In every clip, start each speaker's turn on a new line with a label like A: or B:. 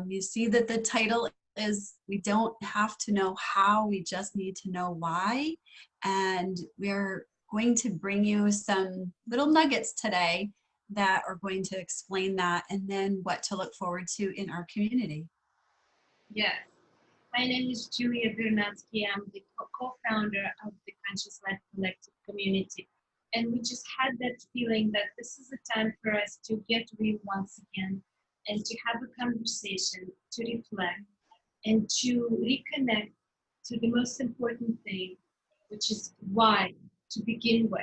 A: You see that the title is We Don't Have to Know How, We Just Need to Know Why. And we're going to bring you some little nuggets today that are going to explain that and then what to look forward to in our community.
B: Yes. My name is Julia Bernatsky. I'm the co-founder of the Conscious Life Collective community. And we just had that feeling that this is a time for us to get real once again and to have a conversation, to reflect, and to reconnect to the most important thing, which is why to begin with.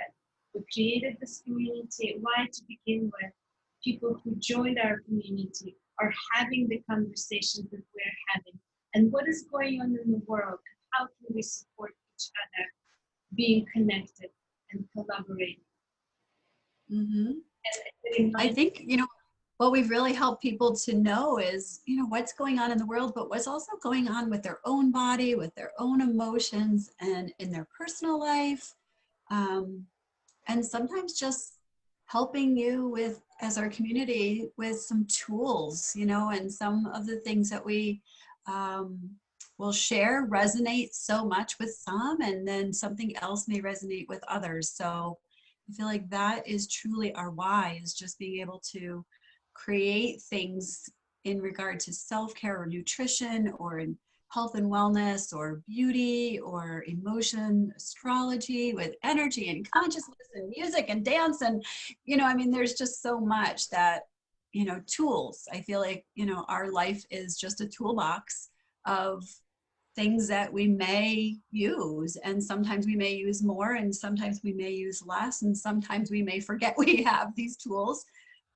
B: We created this community. Why to begin with? People who joined our community are having the conversations that we're having. And what is going on in the world? And how can we support each other being connected and collaborating?
A: Mm-hmm. I think, what we've really helped people to know is, what's going on in the world, but what's also going on with their own body, with their own emotions and in their personal life. And sometimes just helping you with, as our community, with some tools, and some of the things that we will share resonate so much with some, and then something else may resonate with others. So I feel like that is truly our why, is just being able to create things in regard to self-care or nutrition or in health and wellness or beauty or emotion, astrology with energy and consciousness and music and dance. And, there's just so much that, tools. I feel like, our life is just a toolbox of things that we may use, and sometimes we may use more and sometimes we may use less, and sometimes we may forget we have these tools,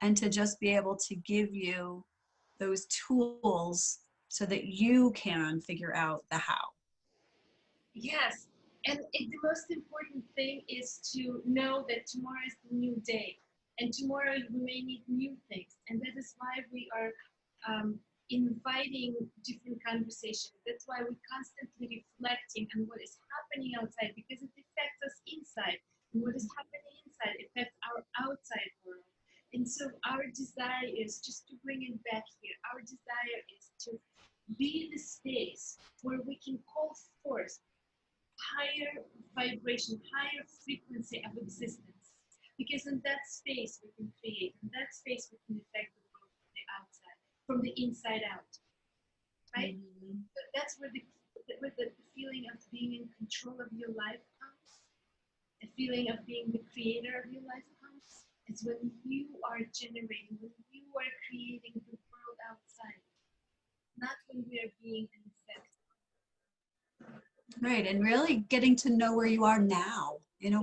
A: and to just be able to give you those tools so that you can figure out the how.
B: Yes, and the most important thing is to know that tomorrow is the new day, and tomorrow we may need new things, and that is why we are inviting different conversations. That's why we're constantly reflecting on what is happening outside, because it affects us inside, and what is happening inside affects our outside world. And so our desire is just to bring it back here. Our desire is to be the space where we can call forth higher vibration, higher frequency of existence. Because in that space we can create, in that space we can affect the world from the outside, from the inside out, right? Mm-hmm. So that's where the feeling of being in control of your life comes. The feeling of being the creator of your life comes. It's when you are generating, when you are creating the world outside, not when we are being in effect.
A: Right, and really getting to know where you are now.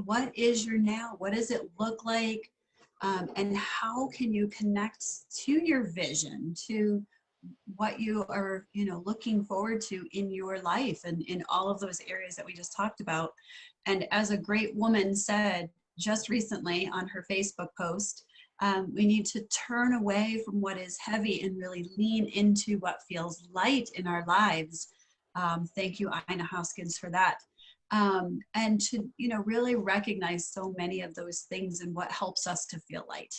A: What is your now? What does it look like? And how can you connect to your vision, to what you are, looking forward to in your life and in all of those areas that we just talked about. And as a great woman said just recently on her Facebook post, we need to turn away from what is heavy and really lean into what feels light in our lives. Thank you, Ina Hoskins, for that. And to, really recognize so many of those things and what helps us to feel light.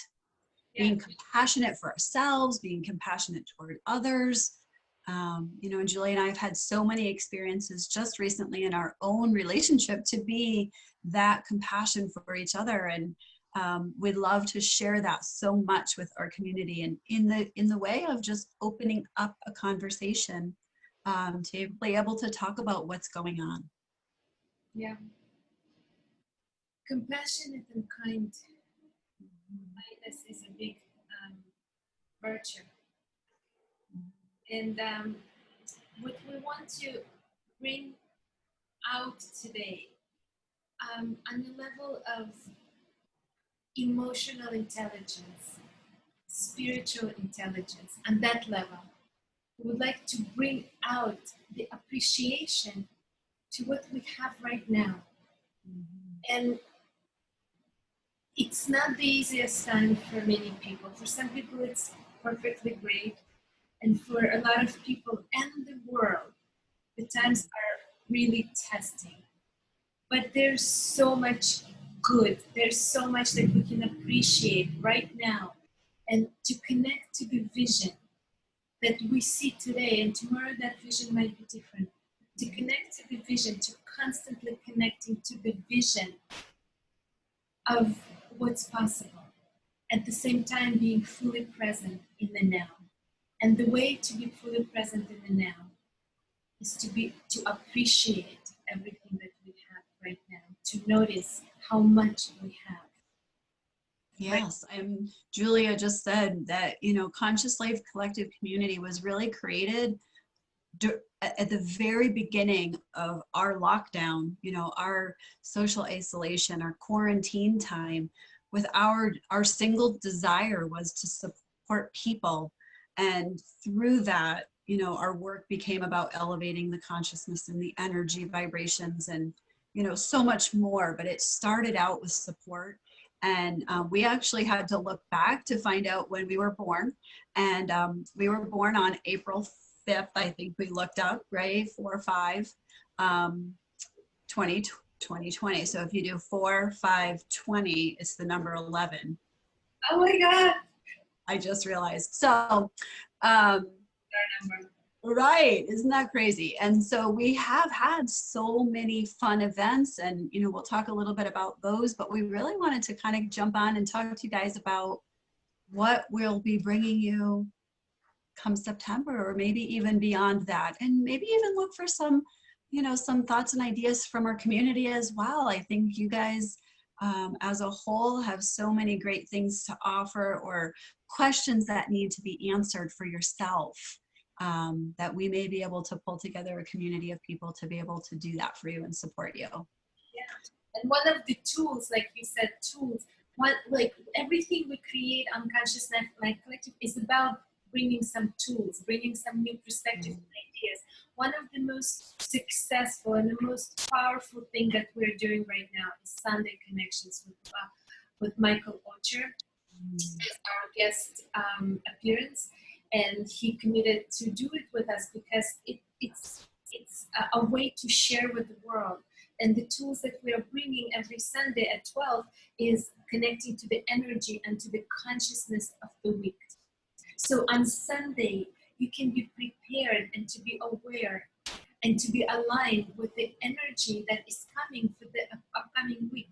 A: Yeah. Being compassionate for ourselves, being compassionate toward others. And Julie and I have had so many experiences just recently in our own relationship to be that compassion for each other. And we'd love to share that so much with our community, and in the way of just opening up a conversation to be able to talk about what's going on.
B: Yeah. Compassionate and kind. Kindness is a big virtue. And what we want to bring out today on the level of emotional intelligence, spiritual intelligence, on that level, we would like to bring out the appreciation to what we have right now. Mm-hmm. And it's not the easiest time for many people. For some people, it's perfectly great. And for a lot of people and the world, the times are really testing. But there's so much good. There's so much that we can appreciate right now. And to connect to the vision that we see today, and tomorrow that vision might be different. To connect to the vision, to constantly connecting to the vision of what's possible. At the same time, being fully present in the now. And the way to be fully present in the now is to appreciate everything that we have right now, to notice how much we have.
A: Yes, and Julia just said that, you know, Conscious Life Collective Community was really created at the very beginning of our lockdown, you know, our social isolation, our quarantine time, with our single desire was to support people. And through that, you know, our work became about elevating the consciousness and the energy vibrations and, you know, so much more. But it started out with support. And we actually had to look back to find out when we were born. And we were born on April 5th, I think we looked up, right? 4/5, 2020. So if you do 4/5/20, it's the number 11.
B: Oh my God.
A: I just realized. So, right, isn't that crazy? And so we have had so many fun events, and you know, we'll talk a little bit about those, but we really wanted to kind of jump on and talk to you guys about what we'll be bringing you come September, or maybe even beyond that, and maybe even look for some, you know, some thoughts and ideas from our community as well. I think you guys as a whole have so many great things to offer, or questions that need to be answered for yourself, that we may be able to pull together a community of people to be able to do that for you and support you.
B: Yeah. And one of the tools, like you said, tools, like everything we create on Conscious Life Collective is about bringing some tools, bringing some new perspectives and ideas. One of the most successful and the most powerful thing that we're doing right now is Sunday Connections with Michael Ocher as our guest appearance. And he committed to do it with us because it's a way to share with the world. And the tools that we are bringing every Sunday at 12 is connecting to the energy and to the consciousness of the week. So on Sunday, you can be prepared and to be aware and to be aligned with the energy that is coming for the upcoming week.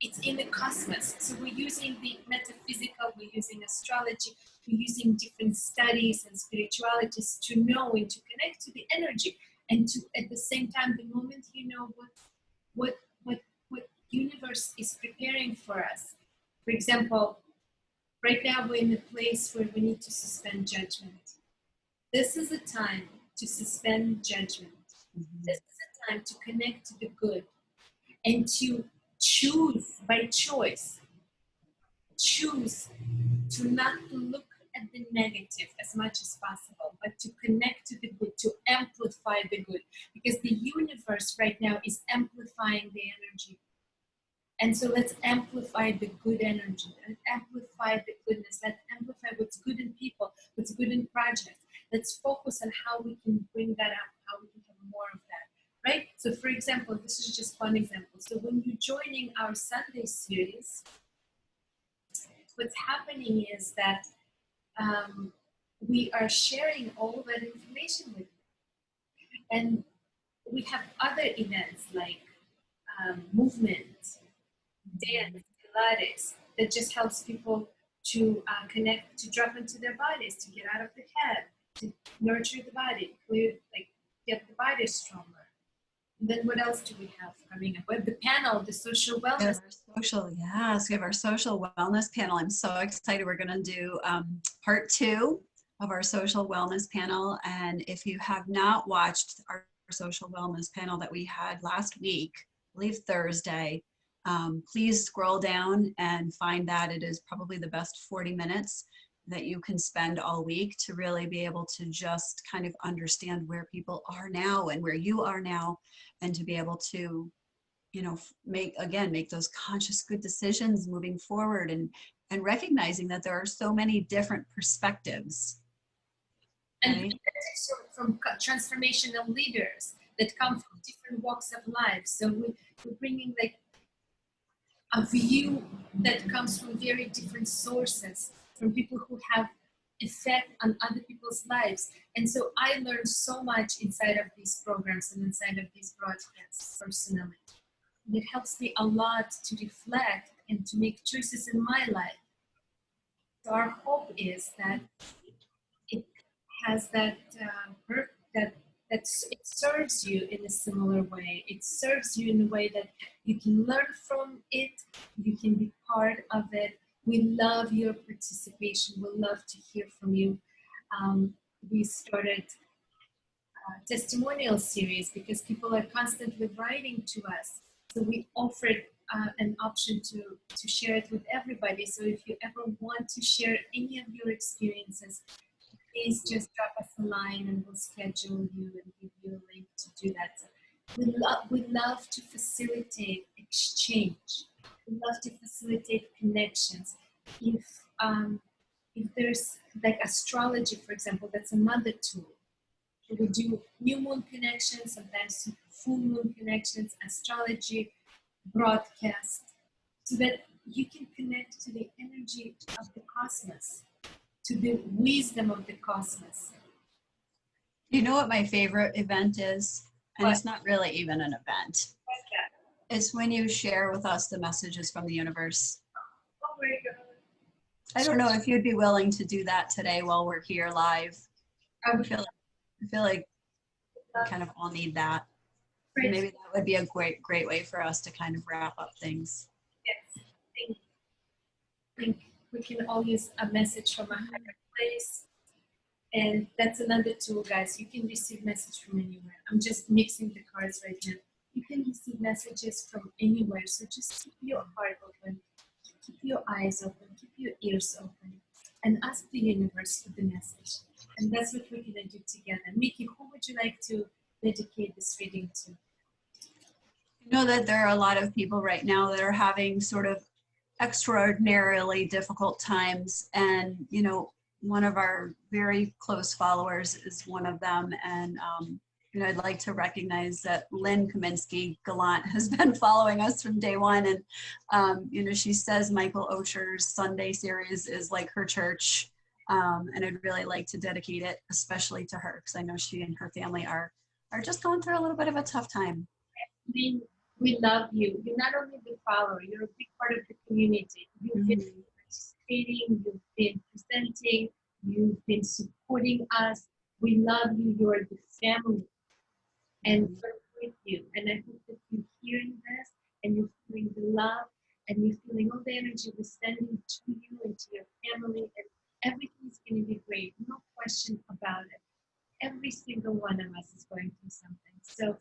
B: It's in the cosmos. So we're using the metaphysical, we're using astrology, we're using different studies and spiritualities to know and to connect to the energy. And to, at the same time, the moment you know what universe is preparing for us. For example, right now we're in a place where we need to suspend judgment. This is a time to suspend judgment. Mm-hmm. This is a time to connect to the good and to choose by choice. Choose to not look at the negative as much as possible, but to connect to the good, to amplify the good. Because the universe right now is amplifying the energy. And so let's amplify the good energy, let's amplify the goodness, let's amplify what's good in people, what's good in projects. Let's focus on how we can bring that up, how we can have more of that, right? So for example, this is just one example. So when you're joining our Sunday series, what's happening is that we are sharing all that information with you. And we have other events like movement, dance, Pilates, that just helps people to connect, to drop into their bodies, to get out of the head, to nurture the body, get the body stronger. And then what else do we have coming up? We have the panel, the social wellness.
A: Yes, we have our social wellness panel. I'm so excited. We're going to do part 2 of our social wellness panel. And if you have not watched our social wellness panel that we had last week, I believe Thursday, please scroll down and find that. It is probably the best 40 minutes that you can spend all week to really be able to just kind of understand where people are now and where you are now, and to be able to, you know, make those conscious good decisions moving forward, and recognizing that there are so many different perspectives.
B: And right? From transformational leaders that come from different walks of life. So we're bringing like a view that comes from very different sources, from people who have effect on other people's lives. And so I learned so much inside of these programs and inside of these broadcasts personally. And it helps me a lot to reflect and to make choices in my life. So our hope is that it has that it serves you in a similar way. It serves you in a way that you can learn from it, you can be part of it. We love your participation. We love to hear from you. We started a testimonial series because people are constantly writing to us. So we offered an option to share it with everybody. So if you ever want to share any of your experiences, please just drop us a line and we'll schedule you and give you a link to do that. So we love to facilitate exchange. We love to facilitate connections. If there's like astrology, for example, that's another tool. So we do new moon connections, sometimes full moon connections, astrology, broadcast, so that you can connect to the energy of the cosmos, to the wisdom of the cosmos.
A: You know what my favorite event is? And
B: What?
A: it's not really even an event.
B: What's that?
A: It's when you share with us the messages from the universe.
B: Oh my God.
A: I don't know if you'd be willing to do that today while we're here live. I feel like we kind of all need that. And maybe that would be a great way for us to kind of wrap up things.
B: Yes. I think we can all use a message from a higher place. And that's another tool, guys. You can receive message from anywhere. I'm just mixing the cards right now. You can receive messages from anywhere. So just keep your heart open, keep your eyes open, keep your ears open, and ask the universe for the message. And that's what we're gonna do together. Mikki, who would you like to dedicate this reading to?
A: You know that there are a lot of people right now that are having sort of extraordinarily difficult times, and you know, one of our very close followers is one of them. And you know, I'd like to recognize that Lynn Kaminsky Gallant has been following us from day one. And you know, she says Michael Osher's Sunday series is like her church. And I'd really like to dedicate it especially to her, because I know she and her family are just going through a little bit of a tough time.
B: We love you. You're not only the follower, you're a big part of the community. You've been participating, you've been presenting, you've been supporting us. We love you. You're the family. And we're with you. And I hope that you're hearing this and you're feeling the love and you're feeling all the energy we're sending to you and to your family, and everything's going to be great. No question about it. Every single one of us is going through something. So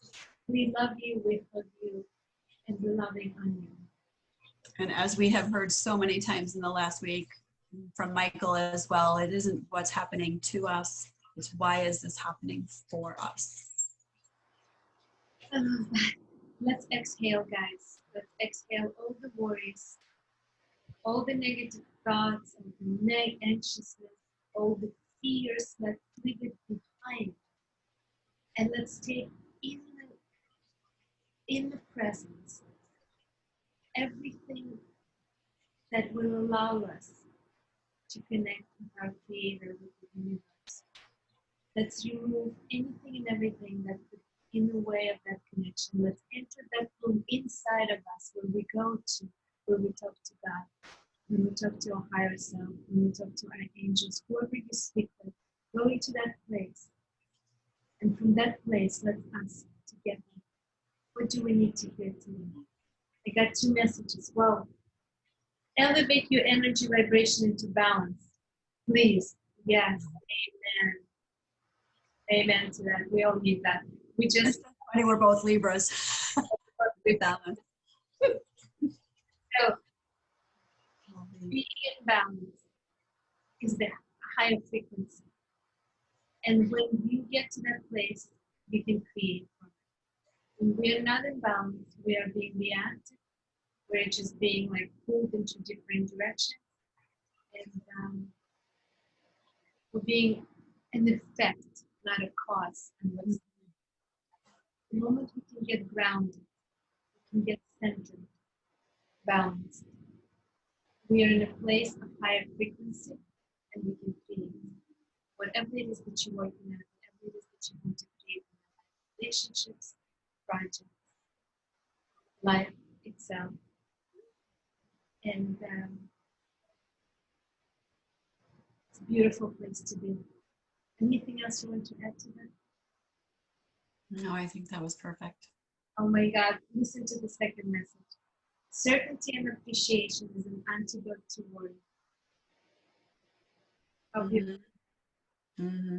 B: we love you, we hug you, and we're loving on you.
A: And as we have heard so many times in the last week from Michael as well, it isn't what's happening to us, it's why is this happening for us?
B: Let's exhale, guys. Let's exhale all the worries, all the negative thoughts, all the anxiousness, all the fears. Let's leave it behind. And let's take in the presence everything that will allow us to connect with our Creator, with the universe. Let's remove anything and everything that could in the way of that connection. Let's enter that room inside of us where we go to, where we talk to God, when we talk to our higher self, when we talk to our angels, whoever you speak with, go into that place. And from that place, let's ask together, what do we need to hear today? I got 2 messages. Well, elevate your energy vibration into balance. Please. Yes. Amen. Amen to that. We all need that. We just.
A: I think we're both Libras. Balance.
B: So, being in balance is the higher frequency. And when you get to that place, you can create. When we are not in balance, we are being reactive. We're just being like pulled into different directions. And we're being an effect, not a cause. And the moment we can get grounded, we can get centered, balanced, we are in a place of higher frequency, and we can create whatever it is that you're working on, whatever it is that you want to create in your life, relationships, projects, life itself. And it's a beautiful place to be. Anything else you want to add to that?
A: No, I think that was perfect.
B: Oh my God, listen to the second message. Certainty and appreciation is an antidote to worry. How beautiful.
A: Mm-hmm.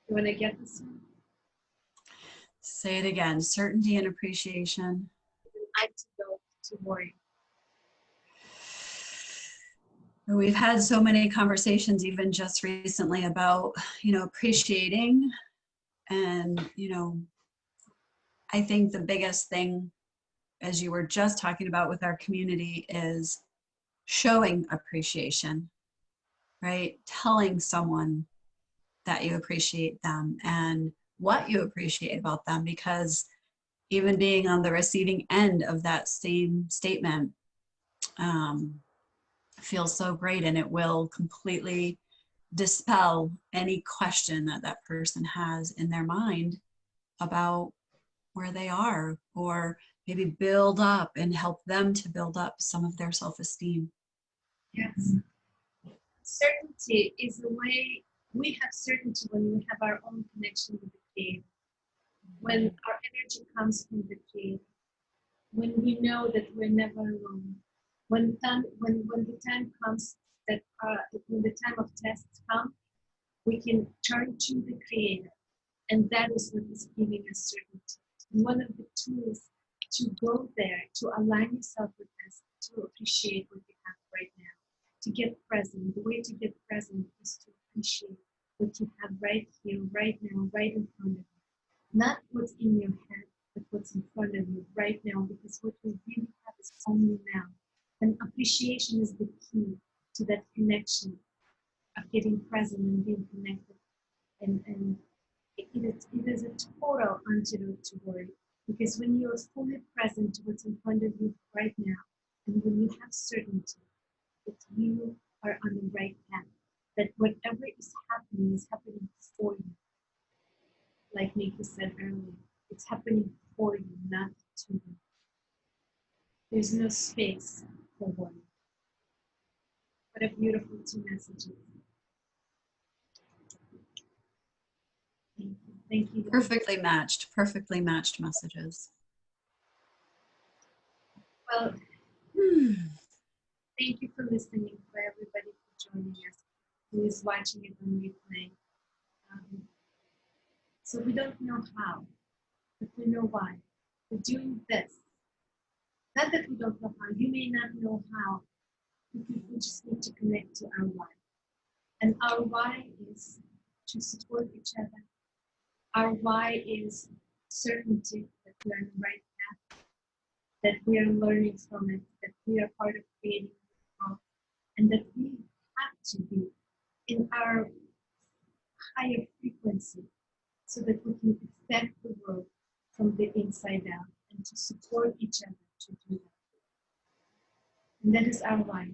B: You want to get this one?
A: Say it again. Certainty and appreciation.
B: An antidote to worry.
A: We've had so many conversations, even just recently, about, appreciating. And, I think the biggest thing, as you were just talking about with our community, is showing appreciation, right? Telling someone that you appreciate them and what you appreciate about them, because even being on the receiving end of that same statement feels so great, and it will completely dispel any question that that person has in their mind about where they are, or maybe build up and help them to build up some of their self-esteem.
B: Yes. Certainty is the way we have certainty when we have our own connection with the Creator. When our energy comes from the Creator. When we know that we're never alone. When the time comes that when the time of tests come, we can turn to the Creator, and that is what is giving us certainty. And one of the tools to go there, to align yourself with this, to appreciate what you have right now, to get present. The way to get present is to appreciate what you have right here, right now, right in front of you. Not what's in your head, but what's in front of you right now, because what we really have is only now. And appreciation is the key to that connection of getting present and being connected. And it is a total antidote to worry, because when you're fully present to what's in front of you right now, and when you have certainty that you are on the right path, that whatever is happening for you. Like Mikki said earlier, it's happening for you, not to you. There's no space for worry. What a beautiful two messages. Thank you. Thank you.
A: Perfectly matched messages.
B: Well, thank you for listening, for everybody for joining us, who is watching it on replay. So we don't know how, but we know why. We're doing this. Not that we don't know how. You may not know how. We just need to connect to our why. And our why is to support each other. Our why is certainty that we are on the right path, that we are learning from it, that we are part of creating the world, and that we have to be in our higher frequency so that we can affect the world from the inside out and to support each other to do that. And that is our why.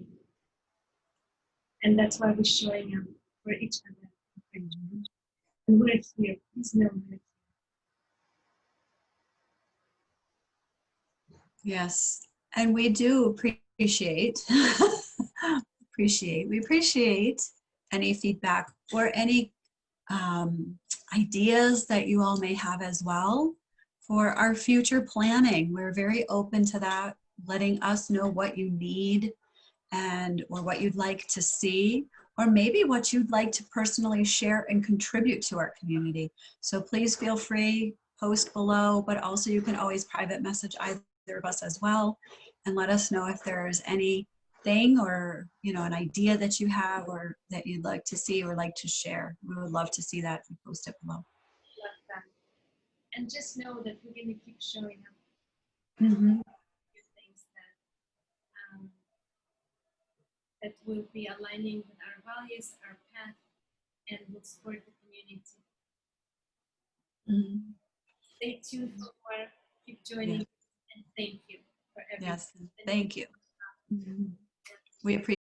B: And that's why we're showing up for each other. And we're here. Please know we're here.
A: Yes, and we do appreciate we appreciate any feedback or any ideas that you all may have as well for our future planning. We're very open to that, letting us know what you need and or what you'd like to see, or maybe what you'd like to personally share and contribute to our community. So please feel free, post below, but also you can always private message either of us as well and let us know if there's anything or an idea that you have or that you'd like to see or like to share. We would love to see that if you post it below.
B: Love that. And just know that we're going to keep showing up. Things that will be aligning with our values, our path, and will support the community. Stay tuned for more. Keep joining, and thank you for everything.
A: Yes, thank you. We appreciate